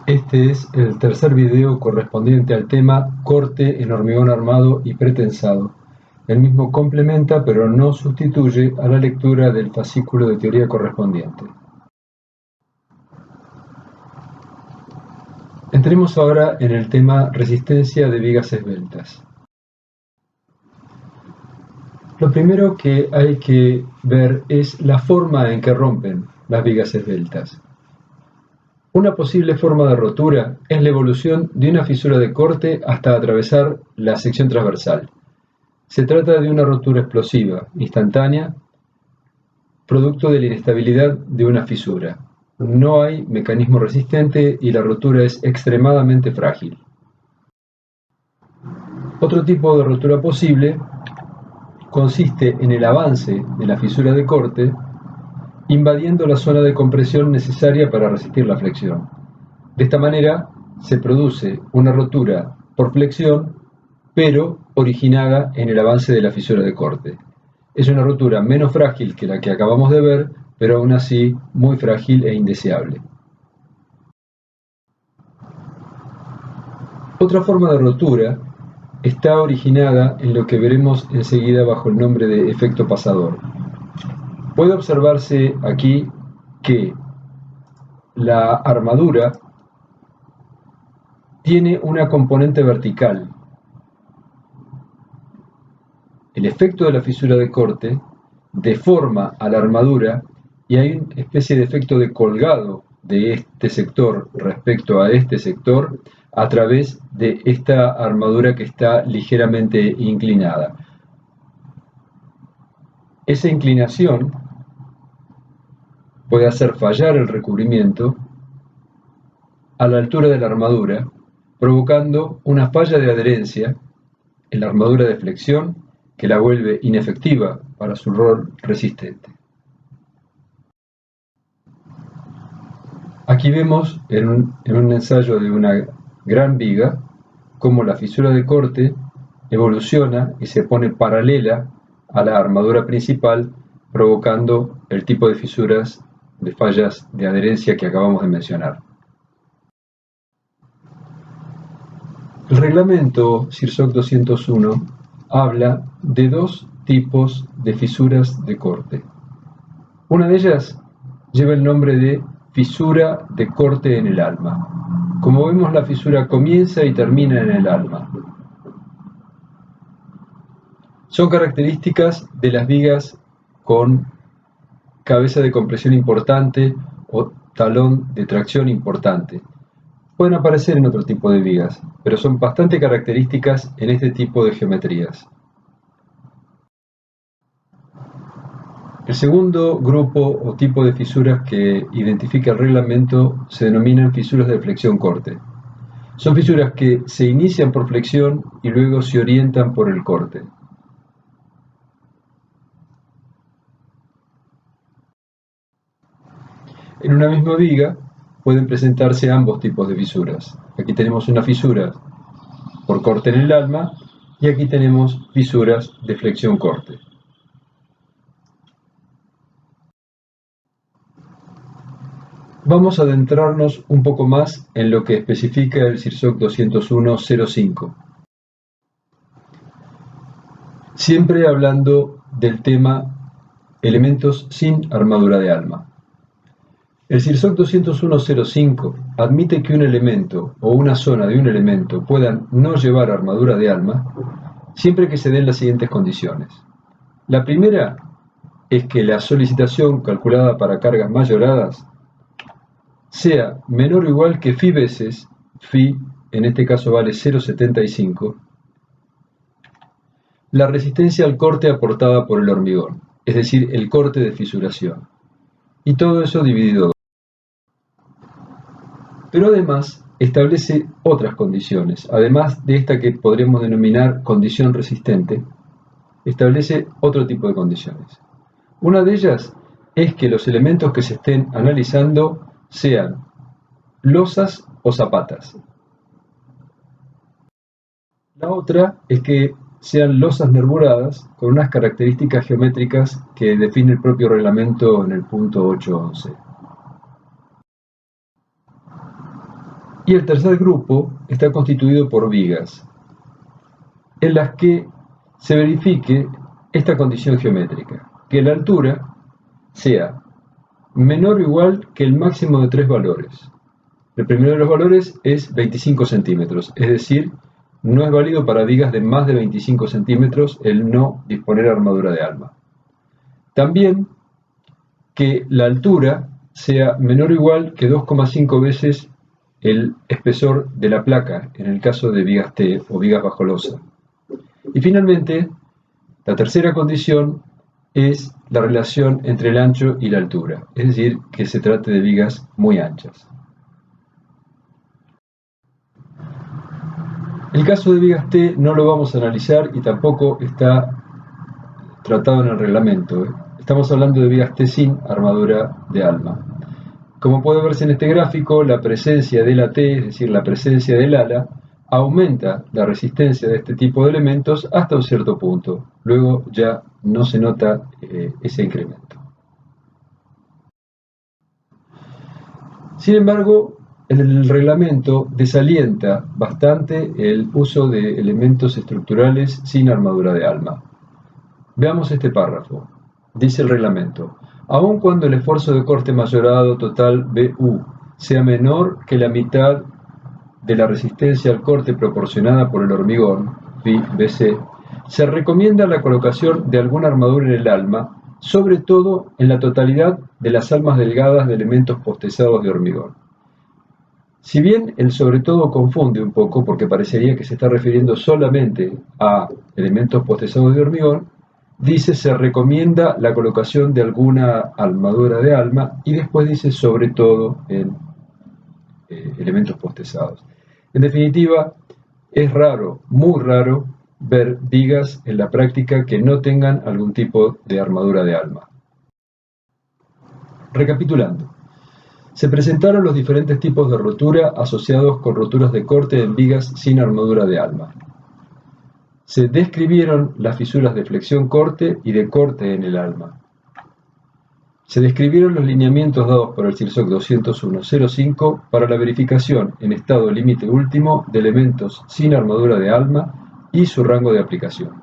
Este es el tercer video correspondiente al tema corte en hormigón armado y pretensado. El mismo complementa pero no sustituye a la lectura del fascículo de teoría correspondiente. Entremos ahora en el tema resistencia de vigas esbeltas. Lo primero que hay que ver es la forma en que rompen las vigas esbeltas. Una posible forma de rotura es la evolución de una fisura de corte hasta atravesar la sección transversal. Se trata de una rotura explosiva, instantánea, producto de la inestabilidad de una fisura. No hay mecanismo resistente y la rotura es extremadamente frágil. Otro tipo de rotura posible consiste en el avance de la fisura de corte invadiendo la zona de compresión necesaria para resistir la flexión. De esta manera se produce una rotura por flexión, pero originada en el avance de la fisura de corte. Es una rotura menos frágil que la que acabamos de ver, pero aún así muy frágil e indeseable. Otra forma de rotura está originada en lo que veremos enseguida bajo el nombre de efecto pasador. Puede observarse aquí que la armadura tiene una componente vertical. El efecto de la fisura de corte deforma a la armadura y hay una especie de efecto de colgado de este sector respecto a este sector a través de esta armadura que está ligeramente inclinada. Esa inclinación puede hacer fallar el recubrimiento a la altura de la armadura, provocando una falla de adherencia en la armadura de flexión que la vuelve inefectiva para su rol resistente. Aquí vemos en un ensayo de una gran viga cómo la fisura de corte evoluciona y se pone paralela a la armadura principal, provocando el tipo de fisuras de fallas de adherencia que acabamos de mencionar. El reglamento CIRSOC 201 habla de dos tipos de fisuras de corte. Una de ellas lleva el nombre de fisura de corte en el alma. Como vemos, la fisura comienza y termina en el alma. Son características de las vigas con cabeza de compresión importante o talón de tracción importante. Pueden aparecer en otro tipo de vigas, pero son bastante características en este tipo de geometrías. El segundo grupo o tipo de fisuras que identifica el reglamento se denominan fisuras de flexión-corte. Son fisuras que se inician por flexión y luego se orientan por el corte. En una misma viga pueden presentarse ambos tipos de fisuras. Aquí tenemos una fisura por corte en el alma y aquí tenemos fisuras de flexión-corte. Vamos a adentrarnos un poco más en lo que especifica el CIRSOC 201.05. Siempre hablando del tema elementos sin armadura de alma. El CIRSOC 201.05 admite que un elemento o una zona de un elemento puedan no llevar armadura de alma siempre que se den las siguientes condiciones. La primera es que la solicitación calculada para cargas mayoradas sea menor o igual que phi veces, phi en este caso vale 0,75, la resistencia al corte aportada por el hormigón, es decir, el corte de fisuración. Y todo eso dividido. Pero además establece otras condiciones, además de esta que podríamos denominar condición resistente, establece otro tipo de condiciones. Una de ellas es que los elementos que se estén analizando sean losas o zapatas. La otra es que sean losas nervuradas con unas características geométricas que define el propio reglamento en el punto 8.11. Y el tercer grupo está constituido por vigas, en las que se verifique esta condición geométrica, que la altura sea menor o igual que el máximo de 3 valores. El primero de los valores es 25 centímetros, es decir, no es válido para vigas de más de 25 centímetros el no disponer armadura de alma. También que la altura sea menor o igual que 2,5 veces el espesor de la placa, en el caso de vigas T o vigas bajo losa. Y finalmente, la tercera condición es la relación entre el ancho y la altura, es decir, que se trate de vigas muy anchas. El caso de vigas T no lo vamos a analizar y tampoco está tratado en el reglamento. Estamos hablando de vigas T sin armadura de alma. Como puede verse en este gráfico, la presencia de la T, es decir, la presencia del ala, aumenta la resistencia de este tipo de elementos hasta un cierto punto. Luego ya no se nota ese incremento. Sin embargo, el reglamento desalienta bastante el uso de elementos estructurales sin armadura de alma. Veamos este párrafo. Dice el reglamento: aun cuando el esfuerzo de corte mayorado total BU sea menor que la mitad de la resistencia al corte proporcionada por el hormigón, Phi BC, se recomienda la colocación de alguna armadura en el alma, sobre todo en la totalidad de las almas delgadas de elementos postezados de hormigón. Si bien el sobre todo confunde un poco, porque parecería que se está refiriendo solamente a elementos postezados de hormigón, dice se recomienda la colocación de alguna armadura de alma y después dice sobre todo en elementos postezados. En definitiva, es raro, muy raro, ver vigas en la práctica que no tengan algún tipo de armadura de alma. Recapitulando, se presentaron los diferentes tipos de rotura asociados con roturas de corte en vigas sin armadura de alma. Se describieron las fisuras de flexión-corte y de corte en el alma. Se describieron los lineamientos dados por el CIRSOC 201.05 para la verificación en estado límite último de elementos sin armadura de alma y su rango de aplicación.